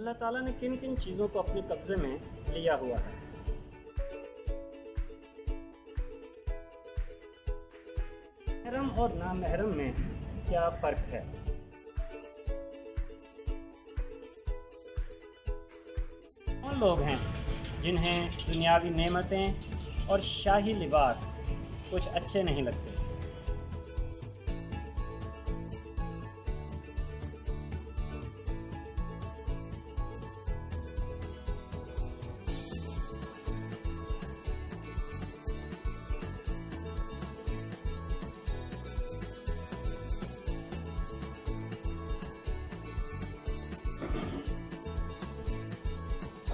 اللہ تعالیٰ نے کن کن چیزوں کو اپنے قبضے میں لیا ہوا ہے؟ محرم اور نامحرم میں کیا فرق ہے؟ کون لوگ ہیں جنہیں دنیاوی نعمتیں اور شاہی لباس کچھ اچھے نہیں لگتے؟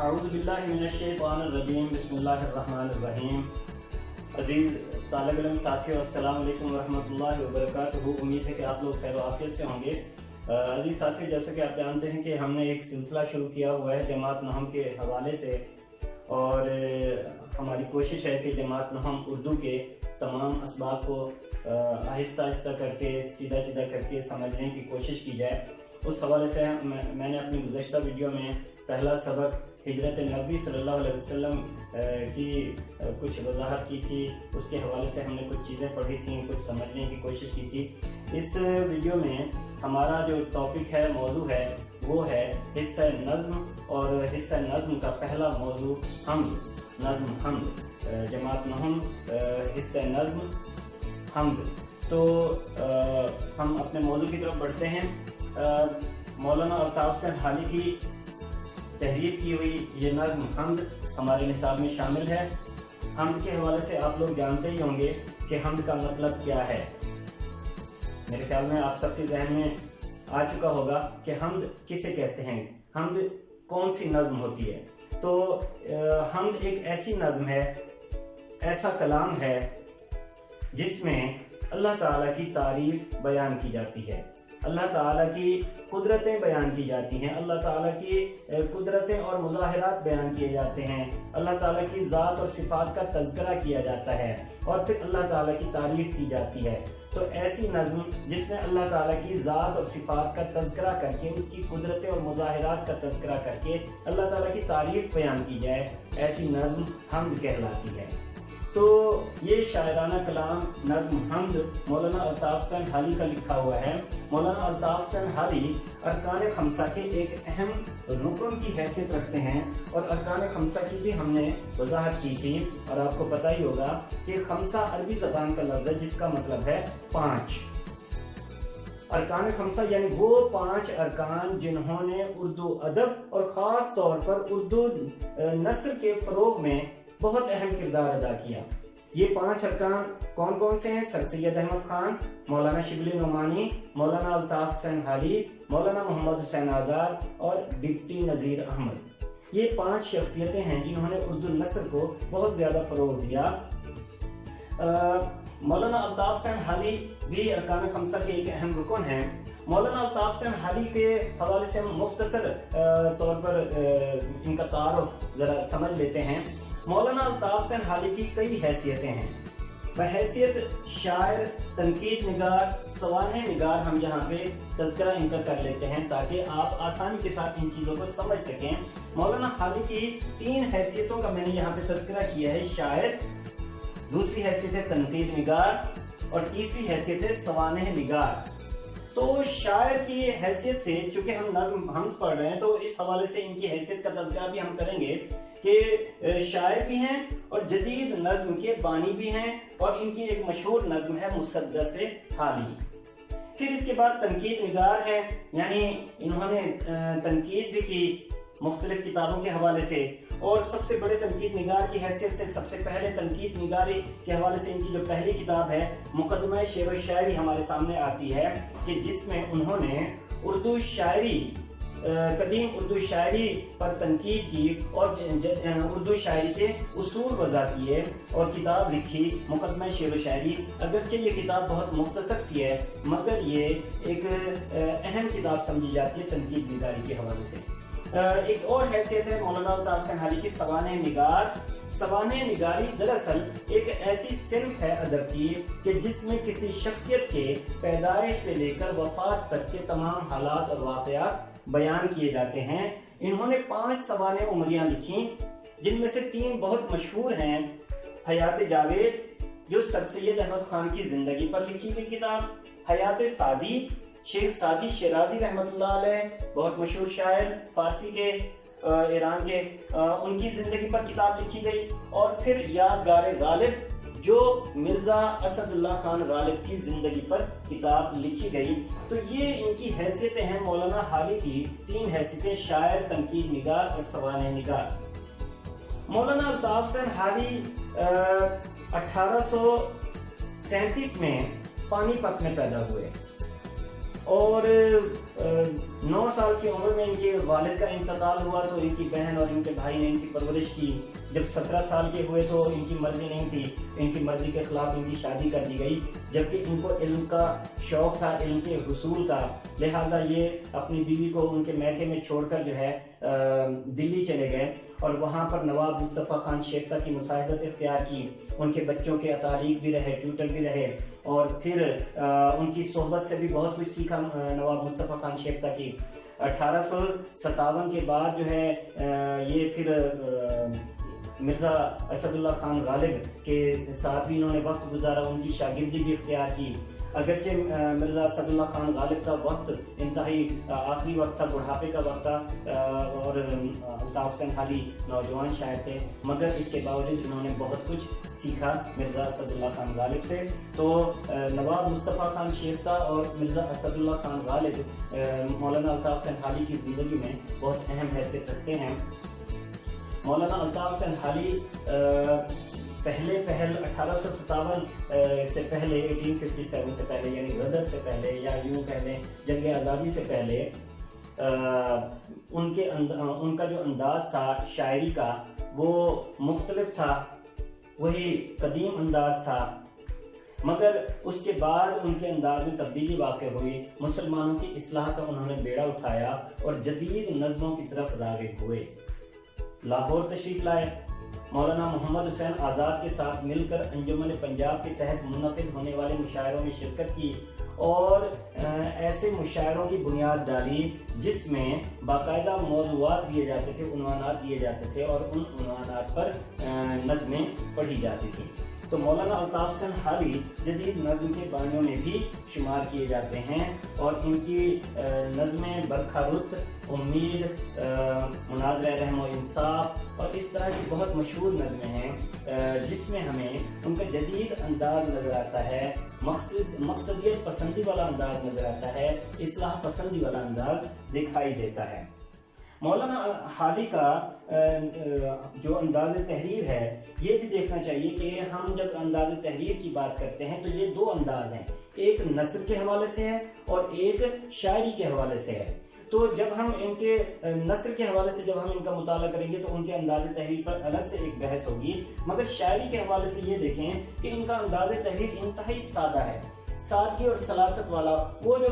اعوذ باللہ من الشیطان الرجیم، بسم اللہ الرحمن الرحیم۔ عزیز طالب علم ساتھیو، السلام علیکم ورحمۃ اللہ وبرکاتہ۔ امید ہے کہ آپ لوگ خیر و عافیت سے ہوں گے۔ عزیز ساتھیو، جیسا کہ آپ جانتے ہیں کہ ہم نے ایک سلسلہ شروع کیا ہوا ہے جماعت نہم کے حوالے سے، اور ہماری کوشش ہے کہ جماعت نہم اردو کے تمام اسباق کو آہستہ آہستہ کر کے چیدہ چیدہ کر کے سمجھنے کی کوشش کی جائے۔ اس حوالے سے میں نے اپنی گزشتہ ویڈیو میں پہلا سبق ہجرت نبی صلی اللہ علیہ وسلم کی کچھ وضاحت کی تھی۔ اس کے حوالے سے ہم نے کچھ چیزیں پڑھی تھیں، کچھ سمجھنے کی کوشش کی تھی۔ اس ویڈیو میں ہمارا جو ٹاپک ہے، موضوع ہے، وہ ہے حصہ نظم، اور حصہ نظم کا پہلا موضوع حمد، نظم حمد، جماعت نہم حصہ نظم حمد۔ تو ہم اپنے موضوع کی طرف بڑھتے ہیں۔ مولانا الطاف حسین حالی کی تحریر کی ہوئی یہ نظم حمد ہمارے نصاب میں شامل ہے۔ حمد کے حوالے سے آپ لوگ جانتے ہی ہوں گے کہ حمد کا مطلب کیا ہے۔ میرے خیال میں آپ سب کے ذہن میں آ چکا ہوگا کہ حمد کسے کہتے ہیں، حمد کون سی نظم ہوتی ہے۔ تو حمد ایک ایسی نظم ہے، ایسا کلام ہے جس میں اللہ تعالیٰ کی تعریف بیان کی جاتی ہے، اللہ تعالیٰ کی قدرتیں بیان کی جاتی ہیں، اللہ تعالیٰ کی قدرتیں اور مظاہرات بیان کیے جاتے ہیں، اللہ تعالیٰ کی ذات اور صفات کا تذکرہ کیا جاتا ہے، اور پھر اللہ تعالیٰ کی تعریف کی جاتی ہے۔ تو ایسی نظم جس میں اللہ تعالیٰ کی ذات اور صفات کا تذکرہ کر کے، اس کی قدرتیں اور مظاہرات کا تذکرہ کر کے اللہ تعالیٰ کی تعریف بیان کی جائے، ایسی نظم حمد کہلاتی ہے۔ تو یہ شاعرانہ کلام نظم حمد مولانا الطاف حسین حالی کا لکھا ہوا ہے۔ مولانا الطاف حسین حالی ارکان خمسہ کے ایک اہم رکن کی حیثیت رکھتے ہیں، اور ارکان خمسہ کی بھی ہم نے وضاحت کی تھی، اور آپ کو پتہ ہی ہوگا کہ خمسہ عربی زبان کا لفظ ہے جس کا مطلب ہے پانچ۔ ارکان خمسہ یعنی وہ پانچ ارکان جنہوں نے اردو ادب اور خاص طور پر اردو نثر کے فروغ میں بہت اہم کردار ادا کیا۔ یہ پانچ ارکان کون کون سے ہیں؟ سر سید احمد خان، مولانا شبلی نعمانی، مولانا الطاف حسین حالی، مولانا محمد حسین آزاد اور ڈپٹی نذیر احمد۔ یہ پانچ شخصیتیں ہیں جنہوں نے اردو نثر کو بہت زیادہ فروغ دیا۔ مولانا الطاف حسین حالی بھی ارکان خمسہ کے ایک اہم رکن ہیں۔ مولانا الطاف حسین حالی کے حوالے سے ہم مختصر طور پر ان کا تعارف ذرا سمجھ لیتے ہیں۔ مولانا الطاف حسین حالی کی کئی حیثیتیں ہیں۔ بحیثیت شاعر، تنقید نگار، سوانح نگار ہم یہاں پہ تذکرہ ان کا کر لیتے ہیں تاکہ آپ آسانی کے ساتھ ان چیزوں کو سمجھ سکیں۔ مولانا حالی کی تین حیثیتوں کا میں نے یہاں پہ تذکرہ کیا ہے، شاعر، دوسری حیثیت ہے تنقید نگار، اور تیسری حیثیت ہے سوانح نگار۔ تو شاعر کی حیثیت سے چونکہ ہم نظم حمد پڑھ رہے ہیں تو اس حوالے سے ان کی حیثیت کا تذکرہ بھی ہم کریں گے کہ شاعر بھی ہیں اور جدید نظم کے بانی بھی ہیں، اور ان کی ایک مشہور نظم ہے مسدس حالی۔ پھر اس کے بعد تنقید نگار ہے، یعنی انہوں نے تنقید بھی کی مختلف کتابوں کے حوالے سے، اور سب سے بڑے تنقید نگار کی حیثیت سے سب سے پہلے تنقید نگاری کے حوالے سے ان کی جو پہلی کتاب ہے مقدمہ شعر و شاعری ہمارے سامنے آتی ہے، کہ جس میں انہوں نے اردو شاعری، قدیم اردو شاعری پر تنقید کی اور اردو شاعری کے اصول وضع کیے، اور کتاب لکھی مقدمہ شعر و شاعری۔ اگرچہ یہ کتاب بہت مختصر سی ہے مگر یہ ایک اہم کتاب سمجھی جاتی ہے تنقید نگاری کے حوالے سے۔ ایک اور حیثیت ہے مولانا الطاف حسین حالی کی سوانح نگار۔ سوانح نگاری دراصل ایک ایسی صنف ہے ادب کی کہ جس میں کسی شخصیت کے پیدائش سے لے کر وفات تک کے تمام حالات اور واقعات بیان کیے جاتے ہیں۔ انہوں نے 5 سوانح عمریاں لکھی، جن میں سے 3 بہت مشہور ہیں۔ حیات جاوید جو سر سید احمد خان کی زندگی پر لکھی گئی کتاب، حیات سعدی شیخ سعدی شیرازی رحمۃ اللہ علیہ، بہت مشہور شاعر فارسی کے، ایران کے، ان کی زندگی پر کتاب لکھی گئی، اور پھر یادگار غالب جو مرزا اسد اللہ خان غالب کی زندگی پر کتاب لکھی گئی۔ تو یہ ان کی حیثیتیں ہیں مولانا حالی کی 3 حیثیتیں: شاعر، تنقید نگار اور سوانح نگار۔ مولانا الطاف حسین حالی 1837 میں پانی پت میں پیدا ہوئے، اور 9 سال کی عمر میں ان کے والد کا انتقال ہوا، تو ان کی بہن اور ان کے بھائی نے ان کی پرورش کی۔ جب 17 سال کے ہوئے تو ان کی مرضی نہیں تھی، ان کی مرضی کے خلاف ان کی شادی کر دی گئی، جبکہ ان کو علم کا شوق تھا، علم کے حصول کا، لہٰذا یہ اپنی بیوی کو ان کے میکے میں چھوڑ کر جو ہے دلی چلے گئے، اور وہاں پر نواب مصطفیٰ خان شیفتہ کی مصاحبت اختیار کی، ان کے بچوں کے اتالیق بھی رہے، ٹیوٹر بھی رہے، اور پھر ان کی صحبت سے بھی بہت کچھ سیکھا نواب مصطفیٰ خان شیفتہ کی۔ 1857 کے بعد جو ہے یہ پھر مرزا اسد اللہ خان غالب کے ساتھ بھی انہوں نے وقت گزارا، ان کی شاگردی بھی اختیار کی۔ اگرچہ مرزا اسد اللہ خان غالب کا وقت انتہائی آخری وقت تھا، بڑھاپے کا وقت تھا، اور الطاف حسین حالی نوجوان شاعر تھے، مگر اس کے باوجود انہوں نے بہت کچھ سیکھا مرزا اسد اللہ خان غالب سے۔ تو نواب مصطفیٰ خان شیفتہ اور مرزا اسد اللہ خان غالب مولانا الطاف حسین حالی کی زندگی میں بہت اہم حیثیت رکھتے ہیں۔ مولانا الطاف حسین حالی پہل 1857 سے پہلے، 1857 سے پہلے، یعنی غدر سے پہلے، یا یوں کہہ لیں جنگ آزادی سے پہلے، ان کا جو انداز تھا شاعری کا وہ مختلف تھا، وہی قدیم انداز تھا، مگر اس کے بعد ان کے انداز میں تبدیلی واقع ہوئی، مسلمانوں کی اصلاح کا انہوں نے بیڑا اٹھایا اور جدید نظموں کی طرف راغب ہوئے۔ لاہور تشریف لائے، مولانا محمد حسین آزاد کے ساتھ مل کر انجمن پنجاب کے تحت منعقد ہونے والے مشاعروں میں شرکت کی، اور ایسے مشاعروں کی بنیاد ڈالی جس میں باقاعدہ موضوعات دیے جاتے تھے، عنوانات دیے جاتے تھے، اور ان عنوانات پر نظمیں پڑھی جاتی تھیں۔ تو مولانا الطاف حسین حالی جدید نظم کے بانیوں میں بھی شمار کیے جاتے ہیں، اور ان کی نظمیں برکھا رت، امید، مناظرہ رحم و انصاف اور اس طرح کی بہت مشہور نظمیں ہیں، جس میں ہمیں ان کا جدید انداز نظر آتا ہے، مقصدیت پسندی والا انداز نظر آتا ہے، اصلاح پسندی والا انداز دکھائی دیتا ہے۔ مولانا حالی کا جو انداز تحریر ہے، یہ بھی دیکھنا چاہیے کہ ہم جب انداز تحریر کی بات کرتے ہیں تو یہ 2 انداز ہیں، ایک نثر کے حوالے سے ہے اور ایک شاعری کے حوالے سے ہے۔ تو جب ہم ان کے نثر کے حوالے سے جب ہم ان کا مطالعہ کریں گے تو ان کے انداز تحریر پر الگ سے ایک بحث ہوگی، مگر شاعری کے حوالے سے یہ دیکھیں کہ ان کا انداز تحریر انتہائی سادہ ہے، سادگی اور سلاست والا، وہ جو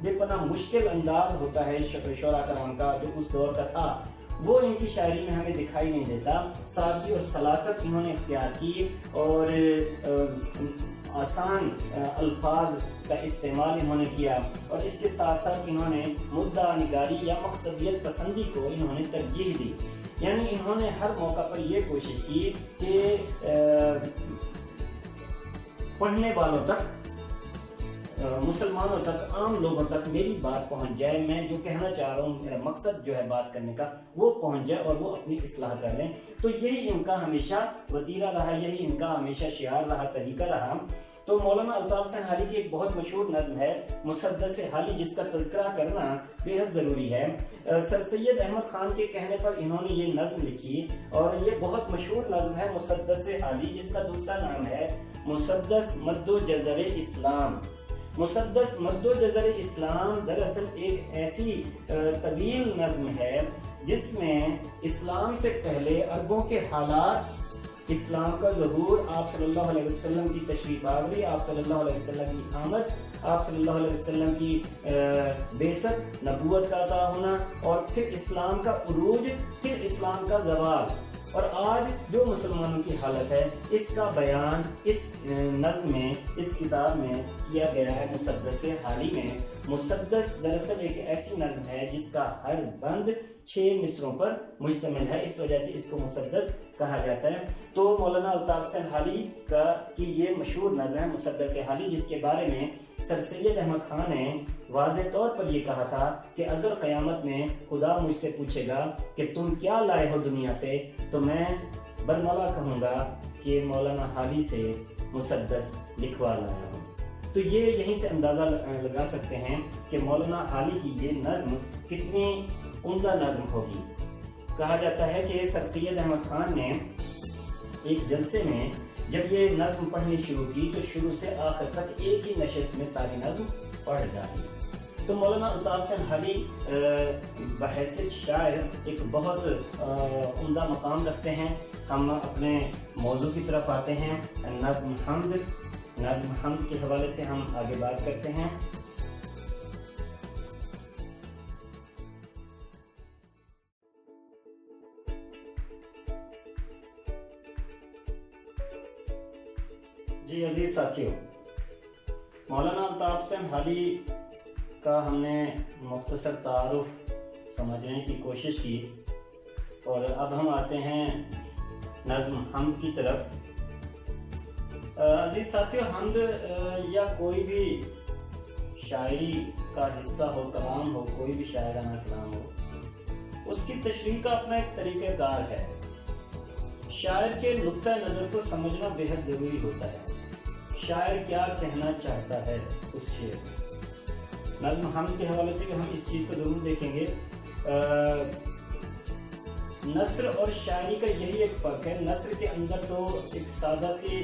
بے پناہ مشکل انداز ہوتا ہے شعراء کرام کا جو اس دور کا تھا، وہ ان کی شاعری میں ہمیں دکھائی نہیں دیتا۔ سادگی اور سلاست انہوں نے اختیار کی، اور آسان الفاظ کا استعمال انہوں نے کیا، اور اس کے ساتھ ساتھ انہوں نے مدعا نگاری یا مقصدیت پسندی کو انہوں نے ترجیح دی، یعنی انہوں نے ہر موقع پر یہ کوشش کی کہ پڑھنے والوں تک، مسلمانوں تک، عام لوگوں تک میری بات پہنچ جائے، میں جو کہنا چاہ رہا ہوں، میرا مقصد جو ہے بات کرنے کا وہ پہنچ جائے اور وہ اپنی اصلاح کر لیں۔ تو یہی ان کا ہمیشہ وتیرہ رہا، یہی ان کا ہمیشہ شعار رہا، طریقہ رہا۔ تو مولانا الطاف حسین حالی کی ایک بہت مشہور نظم ہے مسدس حالی، جس کا تذکرہ کرنا بے حد ضروری ہے۔ سر سید احمد خان کے کہنے پر انہوں نے یہ نظم لکھی، اور یہ بہت مشہور نظم ہے مسدس حالی، جس کا دوسرا نام ہے مسدس مد و جزر اسلام۔ مسدس مد و جزر اسلام دراصل ایک ایسی طویل نظم ہے جس میں اسلام سے پہلے عربوں کے حالات، اسلام کا ظہور، آپ صلی اللہ علیہ وسلم کی تشریف آوری، آپ صلی اللہ علیہ وسلم کی آمد، آپ صلی اللہ علیہ وسلم کی بعثت، نبوت کا عطا ہونا، اور پھر اسلام کا عروج، پھر اسلام کا زوال، اور آج جو مسلمانوں کی حالت ہے اس کا بیان اس نظم میں، اس کتاب میں کیا گیا ہے مسدس حالی میں۔ مسدس دراصل ایک ایسی نظم ہے جس کا ہر بند 6 مصروں پر مشتمل ہے، اس وجہ سے اس کو مسدس کہا جاتا ہے۔ تو مولانا الطاف حسین حالی کی یہ مشہور نظم ہے مسدس حالی، جس کے بارے میں سر سید احمد خان نے واضح طور پر یہ کہا تھا کہ اگر قیامت میں خدا مجھ سے پوچھے گا کہ تم کیا لائے ہو دنیا سے، تو میں برملا کہوں گا کہ مولانا حالی سے مسدس لکھوا لایا ہوں۔ تو یہ یہیں سے اندازہ لگا سکتے ہیں کہ مولانا حالی کی یہ نظم کتنی عمدہ نظم ہوگی۔ کہا جاتا ہے کہ سر سید احمد خان نے ایک جلسے میں جب یہ نظم پڑھنی شروع کی تو شروع سے آخر تک ایک ہی نشست میں ساری نظم پڑھ ڈالی۔ تو مولانا الطاف حسین حالی بحیثیت شاعر ایک بہت عمدہ مقام رکھتے ہیں۔ ہم اپنے موضوع کی طرف آتے ہیں، نظم حمد کے حوالے سے ہم آگے بات کرتے ہیں۔ جی عزیز ساتھیو، مولانا الطاف حسین حالی کا ہم نے مختصر تعارف سمجھنے کی کوشش کی، اور اب ہم آتے ہیں نظم حمد کی طرف۔ عزیز ساتھیو، حمد یا کوئی بھی شاعری کا حصہ ہو، کلام ہو، کوئی بھی شاعرانہ کلام ہو، اس کی تشریح کا اپنا ایک طریقہ کار ہے۔ شاعر کے نقطہ نظر کو سمجھنا بے حد ضروری ہوتا ہے۔ شاعر کیا کہنا چاہتا ہے اس شعر میں۔ نظم حمد کے حوالے سے ہم اس چیز کو ضرور دیکھیں گے۔ نثر اور شاعری کا یہی ایک فرق ہے۔ نثر کے اندر تو ایک سادہ سی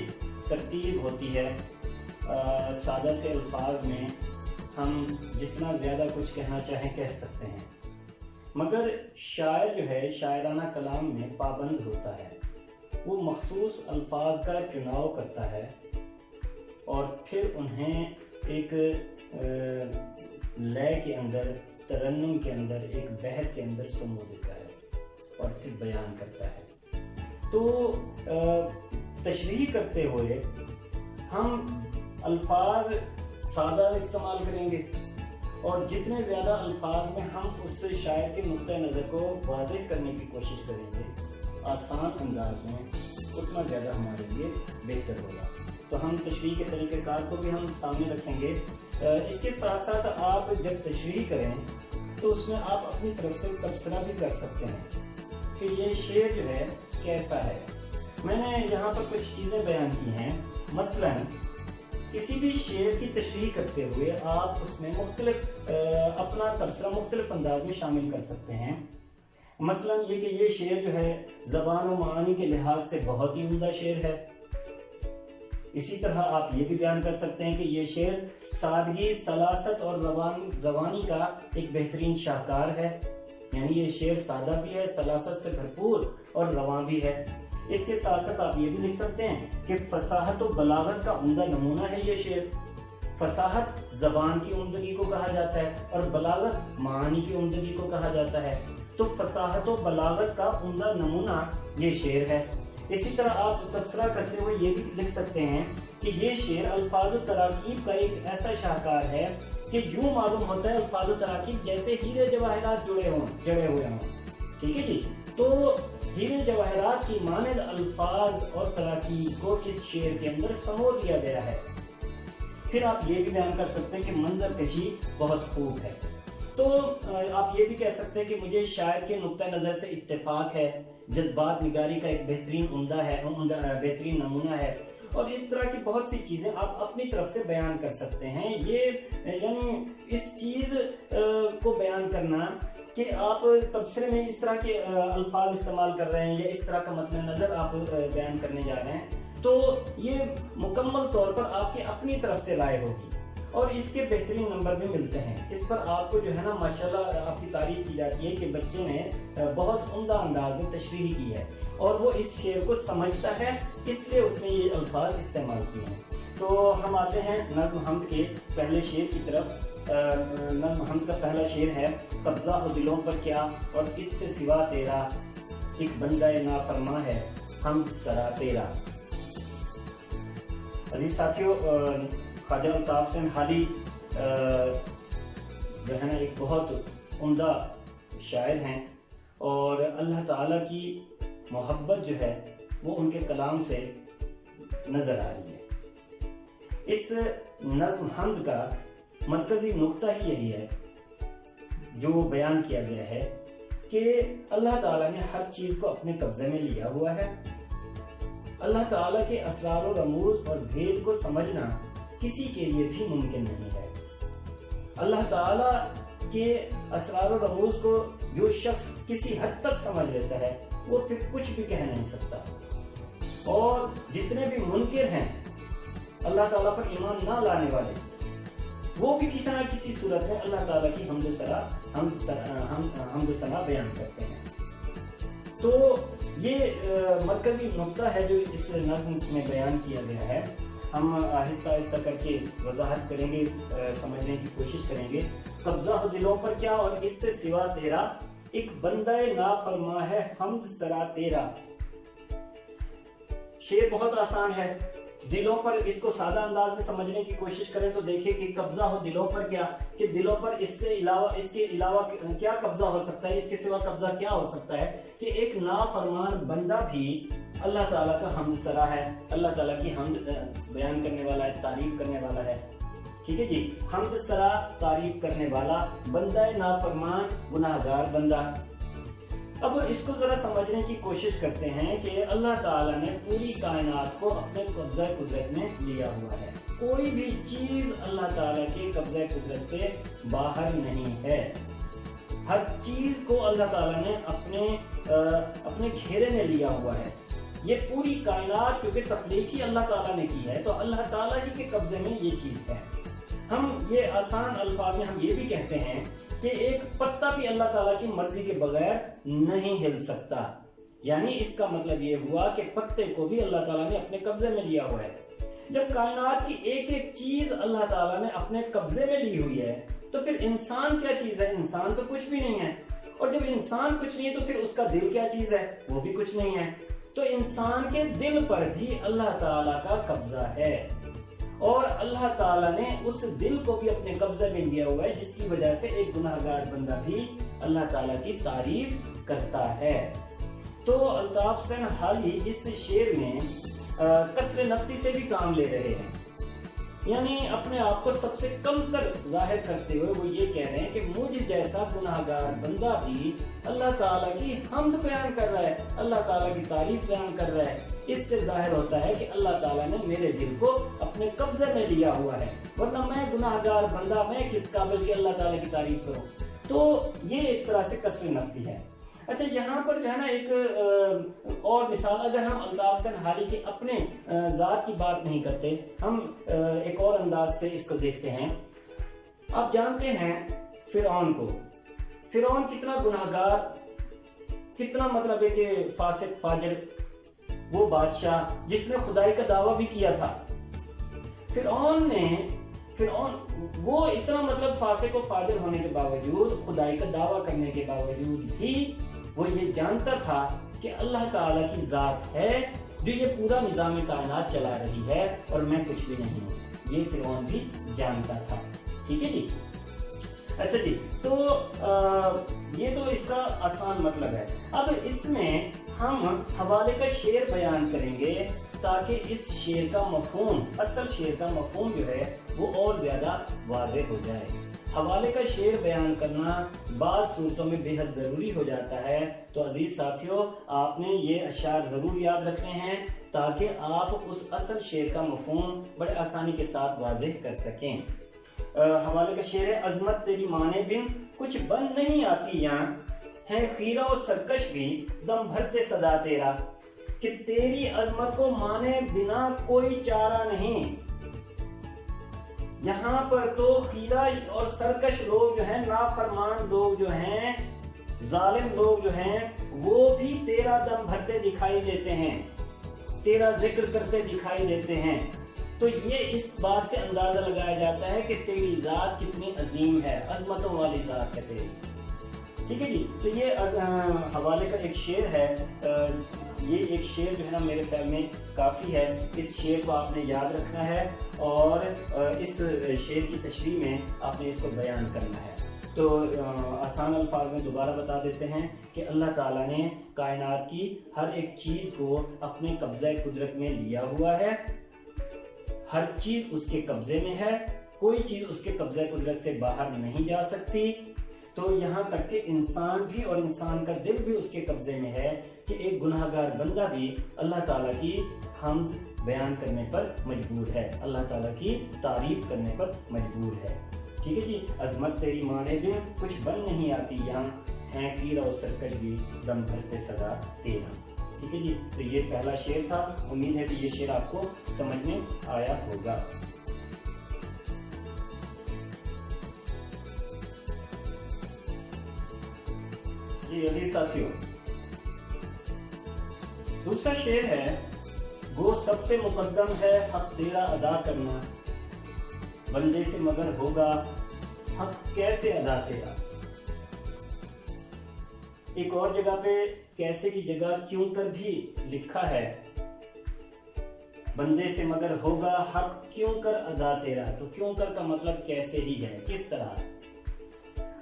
ترتیب ہوتی ہے، سادہ سے الفاظ میں ہم جتنا زیادہ کچھ کہنا چاہیں کہہ سکتے ہیں، مگر شاعر جو ہے شاعرانہ کلام میں پابند ہوتا ہے۔ وہ مخصوص الفاظ کا چناؤ کرتا ہے اور پھر انہیں ایک لے کے اندر، ترنم کے اندر، ایک بحر کے اندر سمو دیتا ہے اور پھر بیان کرتا ہے۔ تو تشریح کرتے ہوئے ہم الفاظ سادہ استعمال کریں گے، اور جتنے زیادہ الفاظ میں ہم اس شاعر کے نقطہ نظر کو واضح کرنے کی کوشش کریں گے آسان انداز میں، اتنا زیادہ ہمارے لیے بہتر ہوگا۔ تو ہم تشریح کے طریقہ کار کو بھی ہم سامنے رکھیں گے۔ اس کے ساتھ ساتھ آپ جب تشریح کریں تو اس میں آپ اپنی طرف سے تبصرہ بھی کر سکتے ہیں کہ یہ شعر جو ہے کیسا ہے۔ میں نے یہاں پر کچھ چیزیں بیان کی ہیں۔ مثلا کسی بھی شعر کی تشریح کرتے ہوئے آپ اس میں مختلف اپنا تبصرہ مختلف انداز میں شامل کر سکتے ہیں۔ مثلا یہ کہ یہ شعر جو ہے زبان و معانی کے لحاظ سے بہت ہی عمدہ شعر ہے۔ اسی طرح آپ یہ بھی بیان کر سکتے ہیں کہ یہ شعر سادگی، سلاست اور روانی کا ایک بہترین شاہکار ہے، یعنی یہ شعر سادہ بھی ہے، سلاست سے بھرپور اور رواں بھی ہے۔ اس کے ساتھ ساتھ آپ یہ بھی لکھ سکتے ہیں کہ فصاحت و بلاغت کا عمدہ نمونہ ہے یہ شعر۔ فصاحت زبان کی عمدگی کو کہا جاتا ہے اور بلاغت معانی کی عمدگی کو کہا جاتا ہے۔ تو فصاحت و بلاغت کا عمدہ نمونہ یہ شعر ہے۔ اسی طرح آپ تبصرہ کرتے ہوئے یہ بھی لکھ سکتے ہیں کہ یہ شعر الفاظ و تراکیب کا ایک ایسا شاہکار ہے کہ یوں معلوم ہوتا ہے الفاظ و تراکیب جیسے ہیرے جواہرات جڑے ہوئے ہوں۔ ٹھیک ہے جی، تو ہیرے جواہرات کی مانند الفاظ اور تراکیب کو اس شعر کے اندر سمو لیا گیا ہے۔ پھر آپ یہ بھی بیان کر سکتے ہیں کہ منظر کشی بہت خوب ہے۔ تو آپ یہ بھی کہہ سکتے ہیں کہ مجھے شاعر کے نقطہ نظر سے اتفاق ہے، جذبات نگاری کا ایک بہترین نمونہ ہے، اور اس طرح کی بہت سی چیزیں آپ اپنی طرف سے بیان کر سکتے ہیں۔ یہ یعنی اس چیز کو بیان کرنا کہ آپ تبصرے میں اس طرح کے الفاظ استعمال کر رہے ہیں یا اس طرح کا متن نظر آپ بیان کرنے جا رہے ہیں، تو یہ مکمل طور پر آپ کی اپنی طرف سے رائے ہوگی اور اس کے بہترین نمبر بھی ملتے ہیں۔ اس پر آپ کو جو ہے نا ماشاءاللہ آپ کی تعریف کی جاتی ہے کہ بچے نے بہت عمدہ انداز میں تشریح کی ہے اور وہ اس شعر کو سمجھتا ہے، اس لیے اس نے یہ الفاظ استعمال کیے ہیں۔ تو ہم آتے ہیں نظم حمد کے پہلے شعر کی طرف۔ نظم حمد کا پہلا شعر ہے: قبضہ ہو دلوں پر کیا اور اس سے سوا تیرا، ایک بندہ نافرما ہے حمد سرا تیرا۔ عزیز ساتھیوں، خواجہ الطاف حسین حالی جو ہے نا ایک بہت عمدہ شاعر ہیں، اور اللہ تعالیٰ کی محبت جو ہے وہ ان کے کلام سے نظر آ رہی ہے۔ اس نظم حمد کا مرکزی نقطہ ہی یہی ہے جو بیان کیا گیا ہے کہ اللہ تعالیٰ نے ہر چیز کو اپنے قبضے میں لیا ہوا ہے۔ اللہ تعالیٰ کے اسرار و رموز اور بھید کو سمجھنا کسی کے لیے بھی ممکن نہیں ہے۔ اللہ تعالیٰ کے اسرار و رموز کو جو شخص کسی حد تک سمجھ لیتا ہے وہ پھر کچھ بھی کہہ نہیں سکتا، اور جتنے بھی منکر ہیں اللہ تعالیٰ پر ایمان نہ لانے والے، وہ بھی کسی نہ کسی صورت میں اللہ تعالیٰ کی حمد و ثنا بیان کرتے ہیں۔ تو یہ مرکزی نقطہ ہے جو اس نظم میں بیان کیا گیا ہے۔ ہم آہستہ آہستہ کر کے وضاحت کریں گے، سمجھنے کی کوشش کریں گے۔ قبضہ ہو دلوں پر کیا اور اس سے سوا تیرا، ایک بندہ نافرما ہے حمد سرا تیرا۔ شعر بہت آسان ہے، دلوں پر اس کو سادہ انداز میں سمجھنے کی کوشش کریں تو دیکھیں کہ قبضہ ہو دلوں پر کیا، کہ دلوں پر اس کے علاوہ کیا قبضہ ہو سکتا ہے، اس کے سوا قبضہ کیا ہو سکتا ہے کہ ایک نافرمان بندہ بھی اللہ تعالیٰ کا حمد سرا ہے، اللہ تعالیٰ کی حمد بیان کرنے والا ہے، تعریف کرنے والا ہے۔ ٹھیک ہے جی، حمد سرا تعریف کرنے والا بندہ نافرمان گناہگار بندہ۔ اب اس کو ذرا سمجھنے کی کوشش کرتے ہیں کہ اللہ تعالیٰ نے پوری کائنات کو اپنے قبضہ قدرت میں لیا ہوا ہے۔ کوئی بھی چیز اللہ تعالیٰ کے قبضہ قدرت سے باہر نہیں ہے۔ ہر چیز کو اللہ تعالیٰ نے اپنے گھیرے میں لیا ہوا ہے۔ یہ پوری کائنات کیونکہ تخلیق ہی اللہ تعالیٰ نے کی ہے، تو اللہ تعالیٰ ہی کے قبضے میں یہ چیز ہے۔ ہم یہ آسان الفاظ میں ہم یہ بھی کہتے ہیں کہ ایک پتا بھی اللہ تعالیٰ کی مرضی کے بغیر نہیں ہل سکتا، یعنی اس کا مطلب یہ ہوا کہ پتے کو بھی اللہ تعالیٰ نے اپنے قبضے میں لیا ہوا ہے۔ جب کائنات کی ایک ایک چیز اللہ تعالیٰ نے اپنے قبضے میں لی ہوئی ہے تو پھر انسان کیا چیز ہے؟ انسان تو کچھ بھی نہیں ہے، اور جب انسان کچھ نہیں ہے تو پھر اس کا دل کیا چیز ہے؟ وہ بھی کچھ نہیں ہے۔ تو انسان کے دل پر بھی اللہ تعالیٰ کا قبضہ ہے، اور اللہ تعالیٰ نے اس دل کو بھی اپنے قبضے میں لیا ہوا ہے، جس کی وجہ سے ایک گناہگار بندہ بھی اللہ تعالیٰ کی تعریف کرتا ہے۔ تو الطاف حسین حالی اس شعر میں کسر نفسی سے بھی کام لے رہے ہیں، یعنی اپنے آپ کو سب سے کم تر ظاہر کرتے ہوئے وہ یہ کہہ رہے ہیں کہ مجھ جیسا گناہگار بندہ بھی اللہ تعالیٰ کی حمد بیان کر رہا ہے، اللہ تعالیٰ کی تعریف بیان کر رہا ہے۔ اس سے ظاہر ہوتا ہے کہ اللہ تعالیٰ نے میرے دل کو اپنے قبضے میں لیا ہوا ہے، ورنہ میں گناہگار بندہ، میں کس قابل کہ اللہ تعالیٰ کی تعریف کروں۔ تو یہ ایک طرح سے کسر نفسی ہے۔ اچھا، یہاں پر جو ہے نا ایک اور مثال، اگر ہم الطاف حسین حالی کے اپنے ذات کی بات نہیں کرتے، ہم ایک اور انداز سے اس کو دیکھتے ہیں۔ آپ جانتے ہیں فرعون کو، فرعون کتنا گناہگار، کتنا مطلب ہے کہ فاسق فاجر وہ بادشاہ جس نے خدائی کا دعویٰ بھی کیا تھا۔ فرعون وہ اتنا مطلب فاسق و فاجر ہونے کے باوجود، خدائی کا دعویٰ کرنے کے باوجود بھی وہ یہ جانتا تھا کہ اللہ تعالیٰ کی ذات ہے جو یہ پورا نظام کائنات چلا رہی ہے، اور میں کچھ بھی نہیں ہوں، یہ فرعون بھی جانتا تھا۔ ٹھیک ہے جی۔ اچھا جی، تو یہ تو اس کا آسان مطلب ہے۔ اب اس میں ہم حوالے کا شعر بیان کریں گے تاکہ اس شعر کا مفہوم، اصل شعر کا مفہوم جو ہے وہ اور زیادہ واضح ہو جائے۔ حوالے کا شعر بیان کرنا بعض صورتوں میں بے حد ضروری ہو جاتا ہے، تو عزیز ساتھیوں آپ نے یہ اشعار ضرور یاد رکھنے ہیں تاکہ آپ اس اصل شعر کا مفہوم بڑے آسانی کے ساتھ واضح کر سکیں۔ حوالے کا شعر ہے: عظمت تیری مانے بن کچھ بن نہیں آتی یہاں، ہے خیرہ و سرکش بھی دم بھرتے صدا تیرا، کہ تیری عظمت کو مانے بنا کوئی چارہ نہیں۔ یہاں پر تو خیرہ اور سرکش لوگ جو ہیں، نافرمان لوگ جو ہیں، ظالم لوگ جو ہیں، وہ بھی تیرا دم بھرتے دکھائی دیتے ہیں، تیرا ذکر کرتے دکھائی دیتے ہیں۔ تو یہ اس بات سے اندازہ لگایا جاتا ہے کہ تیری ذات کتنی عظیم ہے، عظمتوں والی ذات ہے تیری۔ ٹھیک ہے جی. تو یہ حوالے کا ایک شعر ہے. یہ ایک شعر جو ہے نا میرے خیال میں کافی ہے. اس شعر کو آپ نے یاد رکھنا ہے اور اس شعر کی تشریح میں آپ نے اس کو بیان کرنا ہے. تو آسان الفاظ میں دوبارہ بتا دیتے ہیں کہ اللہ تعالیٰ نے کائنات کی ہر ایک چیز کو اپنے قبضہ قدرت میں لیا ہوا ہے. ہر چیز اس کے قبضے میں ہے, کوئی چیز اس کے قبضہ قدرت سے باہر نہیں جا سکتی. تو یہاں تک کہ انسان بھی اور انسان کا دل بھی اس کے قبضے میں ہے کہ ایک گناہگار بندہ بھی اللہ تعالیٰ کی حمد بیان کرنے پر مجبور ہے, اللہ تعالیٰ کی تعریف کرنے پر مجبور ہے. ٹھیک ہے جی. عظمت تیری مانے بن کچھ بن نہیں آتی یہاں, ہیں خیرہ و سرکش بھی دم بھرتے صدا تیرا. ٹھیک ہے جی. تو یہ پہلا شعر تھا. امید ہے کہ یہ شعر آپ کو سمجھ میں آیا ہوگا. جی عزیز ساتھیوں, دوسرا شعر ہے, وہ سب سے مقدم ہے حق تیرا ادا کرنا, بندے سے مگر ہوگا حق کیسے ادا تیرا. ایک اور جگہ پہ کیسے کی جگہ کیوں کر بھی لکھا ہے, بندے سے مگر ہوگا حق کیوں کر ادا تیرا. تو کیوں کر کا مطلب کیسے ہی ہے, کس طرح.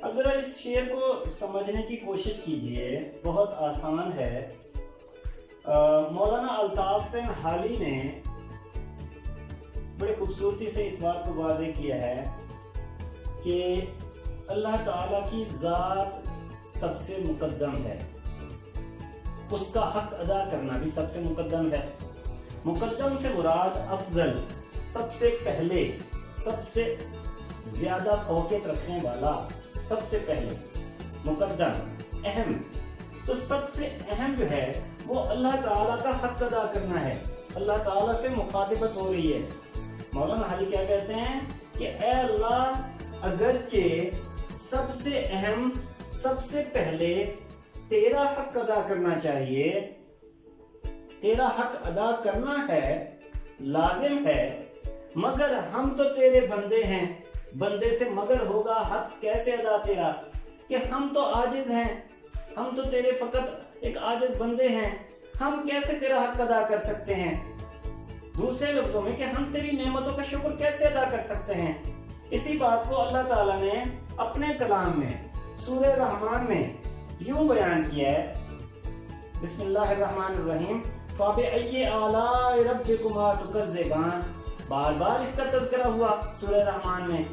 اب ذرا اس شعر کو سمجھنے کی کوشش کیجئے, بہت آسان ہے. مولانا الطاف حسین حالی نے بڑی خوبصورتی سے اس بات کو واضح کیا ہے کہ اللہ تعالیٰ کی ذات سب سے مقدم ہے, اس کا حق ادا کرنا بھی سب سے مقدم ہے. مقدم سے مراد افضل, سب سے پہلے, سب سے زیادہ فوقیت رکھنے والا, سب سے پہلے, مقدم, اہم. تو سب سے اہم جو ہے وہ اللہ تعالیٰ کا حق ادا کرنا ہے. اللہ تعالیٰ سے مخاطبت ہو رہی ہے. مولانا حالی کیا کہتے ہیں کہ اے اللہ, اگرچہ سب سے اہم, سب سے پہلے تیرا حق ادا کرنا چاہیے, تیرا حق ادا کرنا ہے, لازم ہے, مگر ہم تو تیرے بندے ہیں, بندے سے مگر ہوگا حق کیسے ادا تیرا, کہ ہم تو عاجز ہیں, ہم تو تیرے فقط ایک عاجز بندے ہیں, ہم کیسے تیرا حق ادا کر سکتے ہیں. دوسرے لفظوں میں کہ ہم تیری نعمتوں کا شکر کیسے ادا کر سکتے ہیں. اسی بات کو اللہ تعالیٰ نے اپنے کلام میں سورہ رحمان میں یوں بیان کیا ہے, بسم اللہ الرحمن الرحیم, فَبِأَيِّ آلَاءِ رَبِّكُمَا تُكَذِّبَانِ. بار بار اس کا تذکرہ ہوا سورہ رحمان میں.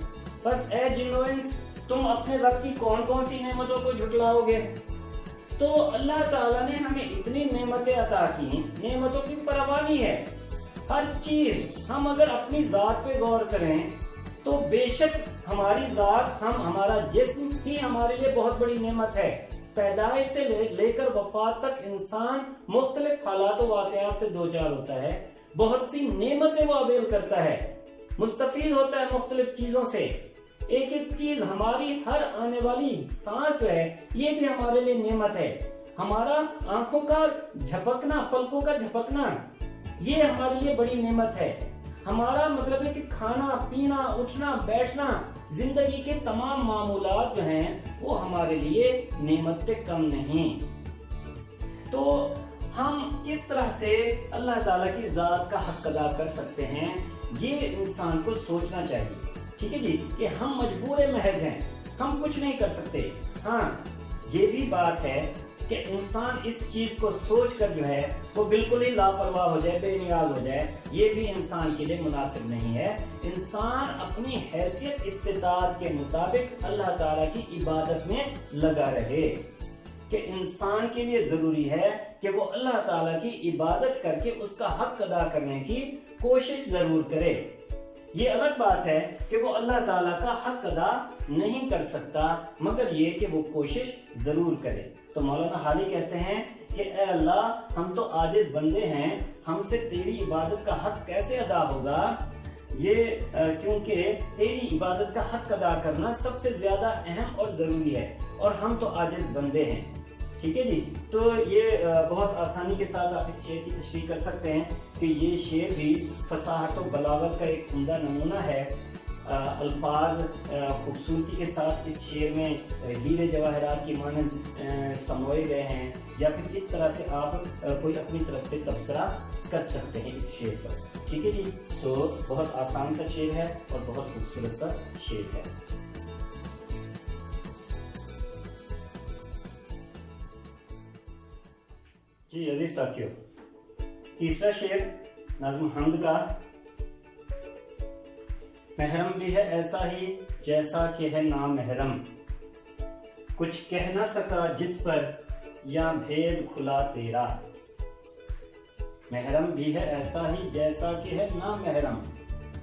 بس اے جن و انس, تم اپنے رب کی کون کون سی نعمتوں کو جھٹلاؤ گے. تو اللہ تعالیٰ نے ہمیں اتنی نعمتیں عطا کی, نعمتوں کی فراوانی ہے. ہر چیز, ہم اگر اپنی ذات پہ غور کریں تو بے شک ہماری ذات, ہمارا جسم ہی ہمارے لیے بہت بڑی نعمت ہے. پیدائش سے لے کر وفات تک انسان مختلف حالات و واقعات سے دوچار ہوتا ہے, بہت سی نعمتیں وہ اویل کرتا ہے, مستفید ہوتا ہے مختلف چیزوں سے. ایک ایک چیز, ہماری ہر آنے والی سانس جو ہے یہ بھی ہمارے لیے نعمت ہے. ہمارا آنکھوں کا جھپکنا, پلکوں کا جھپکنا, یہ ہمارے لیے بڑی نعمت ہے. ہمارا مطلب ہے کہ کھانا پینا, اٹھنا بیٹھنا, زندگی کے تمام معمولات جو ہیں وہ ہمارے لیے نعمت سے کم نہیں. تو ہم کس طرح سے اللہ تعالیٰ کی ذات کا حق ادا کر سکتے ہیں, یہ انسان کو سوچنا چاہیے. ٹھیک ہے جی, کہ ہم مجبور محض ہیں, ہم کچھ نہیں کر سکتے. ہاں یہ بھی بات ہے کہ انسان اس چیز کو سوچ کر جو ہے وہ بالکل ہی لاپرواہ ہو جائے, بے نیاز ہو جائے, یہ بھی انسان کے لیے مناسب نہیں ہے. انسان اپنی حیثیت استطاعت کے مطابق اللہ تعالیٰ کی عبادت میں لگا رہے, کہ انسان کے لیے ضروری ہے کہ وہ اللہ تعالیٰ کی عبادت کر کے اس کا حق ادا کرنے کی کوشش ضرور کرے. یہ الگ بات ہے کہ وہ اللہ تعالیٰ کا حق ادا نہیں کر سکتا, مگر یہ کہ وہ کوشش ضرور کرے. تو مولانا حالی کہتے ہیں کہ اے اللہ, ہم تو عاجز بندے ہیں, ہم سے تیری عبادت کا حق کیسے ادا ہوگا. یہ کیونکہ تیری عبادت کا حق ادا کرنا سب سے زیادہ اہم اور ضروری ہے, اور ہم تو عاجز بندے ہیں. ٹھیک ہے جی. تو یہ بہت آسانی کے ساتھ آپ اس شعر کی تشریح کر سکتے ہیں کہ یہ شعر بھی فصاحت و بلاغت کا ایک عمدہ نمونہ ہے. الفاظ خوبصورتی کے ساتھ اس شعر میں ہیرے جواہرات کی مانند سموئے گئے ہیں، یا پھر اس طرح سے آپ کوئی اپنی طرف سے تبصرہ کر سکتے ہیں اس شعر پر، ٹھیک ہے جی۔ تو بہت آسان سا شعر ہے اور بہت خوبصورت سا شعر ہے۔ جی عزیز ساتھیو، تیسرا شعر نظم حمد کا، محرم بھی ہے ایسا ہی جیسا کہ ہے نامحرم، کچھ کہہ نہ سکا جس پر یا بھید کھلا تیرا، محرم بھی ہے ایسا ہی جیسا کہ ہے نامحرم،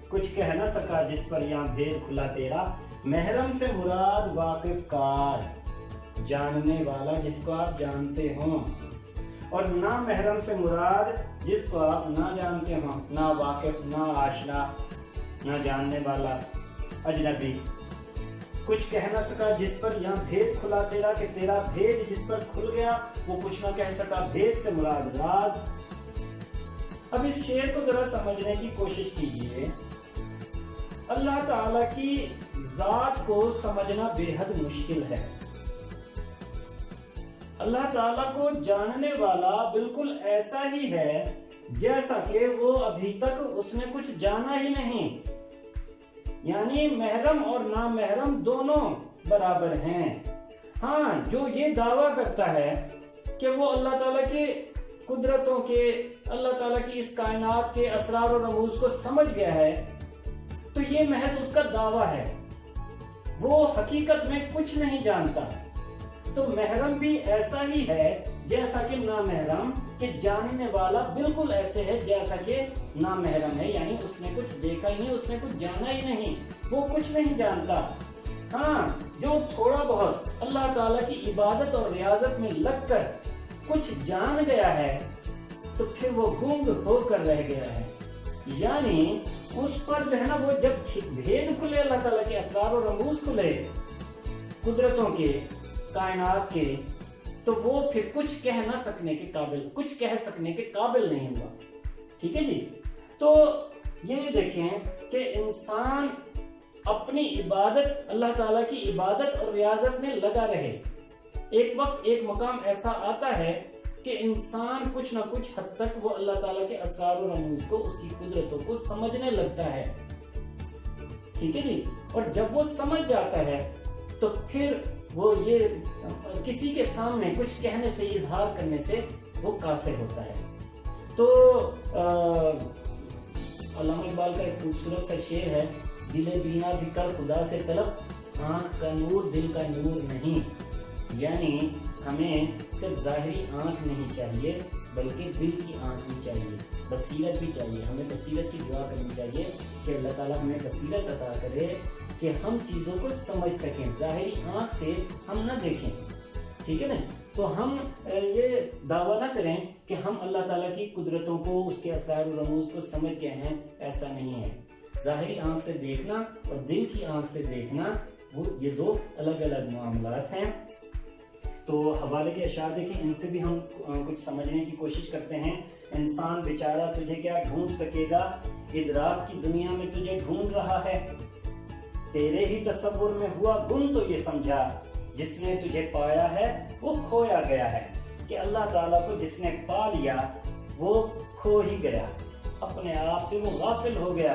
کچھ کہہ نہ سکا جس پر یا بھید کھلا تیرا، محرم سے مراد واقف کار، جاننے والا جس کو آپ جانتے ہوں، اور نامحرم سے مراد جس کو آپ نہ جانتے ہوں، نہ واقف، نہ آشنا، نہ جاننے والا، اجنبی۔ کچھ کہہ نہ سکا جس پر یہاں بھید کھلا تیرا، کہ تیرا بھید جس پر کھل گیا وہ کچھ نہ کہہ سکا، بھید سے مراد راز۔ اب اس شعر کو ذرا سمجھنے کی کوشش کیجئے۔ اللہ تعالیٰ کی ذات کو سمجھنا بے حد مشکل ہے۔ اللہ تعالیٰ کو جاننے والا بالکل ایسا ہی ہے جیسا کہ وہ ابھی تک اس نے کچھ جانا ہی نہیں، یعنی محرم اور نامحرم دونوں برابر ہیں۔ ہاں، جو یہ دعویٰ کرتا ہے کہ وہ اللہ تعالیٰ کی قدرتوں کے، اللہ تعالیٰ کی اس کائنات کے اسرار و رموز کو سمجھ گیا ہے، تو یہ محض اس کا دعویٰ ہے، وہ حقیقت میں کچھ نہیں جانتا۔ تو محرم بھی ایسا ہی ہے جیسا کہ نامحرم، کہ جاننے والا بالکل ایسے ہے جیسا کہ نامحرم ہے، یعنی اس نے کچھ دیکھا ہی نہیں، اس نے کچھ جانا ہی نہیں، وہ کچھ نہیں جانتا۔ ہاں، جو تھوڑا بہت اللہ تعالیٰ کی عبادت اور ریاضت میں لگ کر کچھ جان گیا ہے تو پھر وہ گنگ ہو کر رہ گیا ہے، یعنی اس پر جو ہے نا، وہ جب بھید کھلے، اللہ تعالیٰ کے اسرار و رموز کھلے قدرتوں کے، کائنات کے، تو وہ پھر کچھ کہہ نہ سکنے کے قابل، کچھ کہہ سکنے کے قابل نہیں ہوا، ٹھیک ہے جی۔ تو یہ دیکھیں کہ انسان اپنی عبادت، اللہ تعالیٰ کی عبادت اور ریاضت میں لگا رہے، ایک وقت ایک مقام ایسا آتا ہے کہ انسان کچھ نہ کچھ حد تک وہ اللہ تعالیٰ کے اسرار و رموز کو، اس کی قدرتوں کو سمجھنے لگتا ہے، ٹھیک ہے جی۔ اور جب وہ سمجھ جاتا ہے تو پھر وہ یہ کسی کے سامنے کچھ کہنے سے، اظہار کرنے سے وہ قاصر ہوتا ہے۔ تو علامہ اقبال کا ایک خوبصورت سا شعر ہے، دل بینا بھی کر خدا سے طلب، آنکھ کا نور دل کا نور نہیں، یعنی ہمیں صرف ظاہری آنکھ نہیں چاہیے بلکہ دل کی آنکھ بھی چاہیے، بصیرت بھی چاہیے، ہمیں بصیرت کی دعا کرنی چاہیے کہ اللہ تعالیٰ ہمیں بصیرت عطا کرے کہ ہم چیزوں کو سمجھ سکیں، ظاہری آنکھ سے ہم نہ دیکھیں، ٹھیک ہے نا۔ تو ہم یہ دعویٰ نہ کریں کہ ہم اللہ تعالیٰ کی قدرتوں کو، اس کے اسرار و رموز کو سمجھ گئے ہیں، ایسا نہیں ہے۔ ظاہری آنکھ سے دیکھنا اور دل کی آنکھ سے دیکھنا، وہ یہ دو الگ الگ معاملات ہیں۔ تو حوالے کے اشعار دیکھیں، ان سے بھی ہم کچھ سمجھنے کی کوشش کرتے ہیں۔ انسان بیچارہ تجھے کیا ڈھونڈ سکے گا، ادراک کی دنیا میں تجھے ڈھونڈ رہا ہے، تیرے ہی تصور میں ہوا گم تو یہ سمجھا، جس نے تجھے پایا ہے وہ کھویا گیا ہے، کہ اللہ تعالیٰ کو جس نے پا لیا وہ کھو ہی گیا، اپنے آپ سے وہ غافل ہو گیا،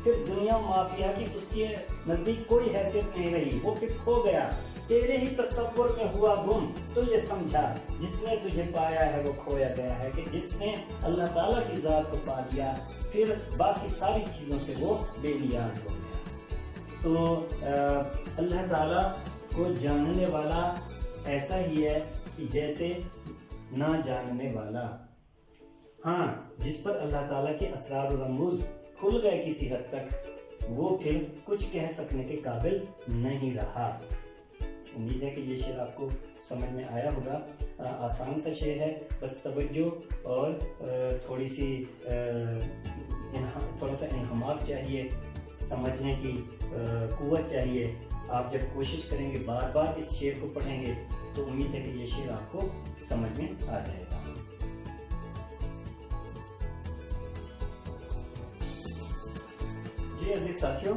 پھر دنیا مافیا کی اس کے نزدیک کوئی حیثیت نہیں رہی، وہ پھر کھو گیا۔ تیرے ہی تصور میں ہوا گم تو یہ سمجھا، جس نے تجھے پایا ہے وہ کھویا گیا ہے، کہ جس نے اللہ تعالیٰ کی ذات کو پا لیا پھر باقی ساری چیزوں سے وہ بے نیاز ہو گیا۔ تو اللہ تعالیٰ کو جاننے والا ایسا ہی ہے کہ جیسے نہ جاننے والا۔ ہاں، جس پر اللہ تعالیٰ کے اسرار و رموز کھل گئے کسی حد تک، وہ پھر کچھ کہہ سکنے کے قابل نہیں رہا۔ امید ہے کہ یہ شعر آپ کو سمجھ میں آیا ہوگا۔ آسان سا شعر ہے، بس توجہ اور تھوڑا سا انہماک چاہیے، سمجھنے کی قوت چاہیے۔ آپ جب کوشش کریں گے، بار بار اس شعر کو پڑھیں گے، تو امید ہے کہ یہ شعر آپ کو سمجھ میں آ جائے گا۔ جی عزیز ساتھیوں،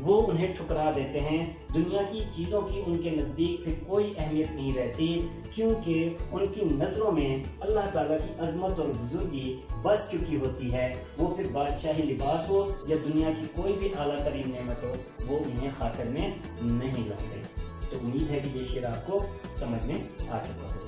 وہ انہیں ٹھکرا دیتے ہیں۔ دنیا کی چیزوں کی ان کے نزدیک پھر کوئی اہمیت نہیں رہتی، کیونکہ ان کی نظروں میں اللہ تعالیٰ کی عظمت اور بزرگی بس چکی ہوتی ہے۔ وہ پھر بادشاہی لباس ہو یا دنیا کی کوئی بھی اعلیٰ ترین نعمت ہو، وہ انہیں خاطر میں نہیں لاتے۔ تو امید ہے کہ یہ شعر آپ کو سمجھ میں آ چکا ہو۔